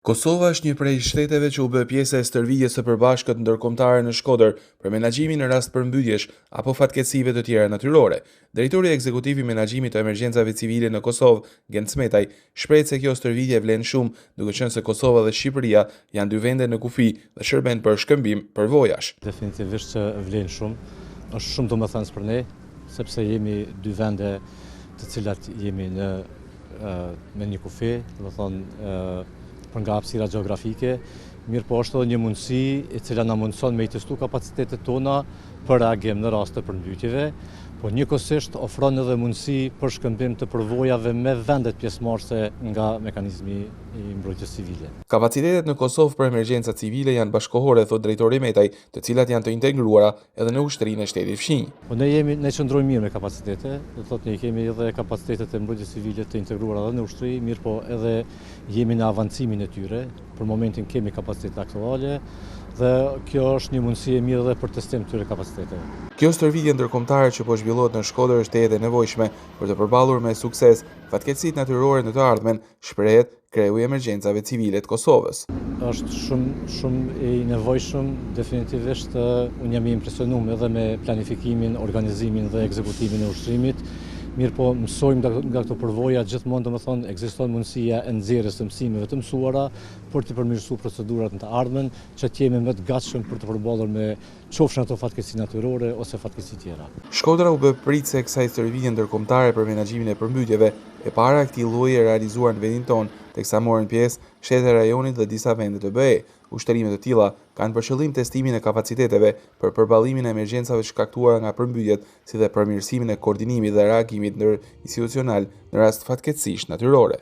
Kosova është një prej shteteve që u bë pjesë e stërvitjes së përbashkët ndërkombëtare në Shkodër për menaxhimin në rast përmbytjesh apo fatkeqësive të tjera natyrore. Drejtori ekzekutiv i menaxhimit të emergjencave civile në Kosovë, Gent Smetaj, shpreh se kjo stërvitje vlen shumë, duke qenë se Kosova dhe Shqipëria janë dy vende në kufi dhe shërben për shkëmbim përvojash. Definitivisht që vlen shumë, është shumë domethënës për ne, sepse jemi dy vende të cilat jemi me një kufi, do të thonë për nga hapësira gjeografike, mirë po është edhe një mundësi e cila na mundëson me i testu kapacitetet tona për reagim në rast të përmbytjeve, po njëkohësisht ofron edhe mundësi për shkëmbim të përvojave me vendet pjesëmarrëse nga mekanizmi i mbrojtjes civile. Kapacitetet në Kosovë për emergjenca civile janë bashkëkohore, thot drejtori Metaj, të cilat janë të integruara edhe në ushtrinë e shtetit fqinj. Po ne qëndrojmë mirë me kapacitete, do të thotë ne kemi edhe kapacitetet e mbrojtjes civile të integruara edhe në ushtri, mirë po edhe jemi në avancimin e tyre. Për momentin kemi kapacitet aktuale dhe kjo është një mundësi e mirë edhe për testim të këtyre kapaciteteve. Kjo stërvitje ndërkombëtare që po zhvillohet në Shkodër është edhe nevojshme për të përballur me sukses fatkeqësitë natyrore në të ardhmen, shprehet kreu i emergjencave civile të Kosovës. Është shumë i nevojshëm, definitivisht unë jam i impresionuar edhe me planifikimin, organizimin dhe ekzekutimin e ushtrimit. Mirë po mësojmë nga këto përvoja, gjithmonë domethënë ekziston mundësia e nxjerrjes së mësimeve të mësuara për të përmirësuar procedurat në të ardhmen, që të jemi më të gatshëm për të përballur me qofshin ato fatkeqësi natyrore ose fatkeqësi tjera. Shkodra u bë pritse kësaj stërvitje ndërkombëtare për menaxhimin e përmbytjeve e para këtij lloji e realizuar në vendin tonë, teksa morën pjesë shtetet e rajonit dhe disa vende të BE. Ushtrimet të tilla kanë për qëllim testimin e kapaciteteve për përballimin e emergjencave shkaktuara nga përmbytjet, si dhe përmirësimin e koordinimit dhe reagimit ndërinstitucional në rast fatkeqësish natyrore.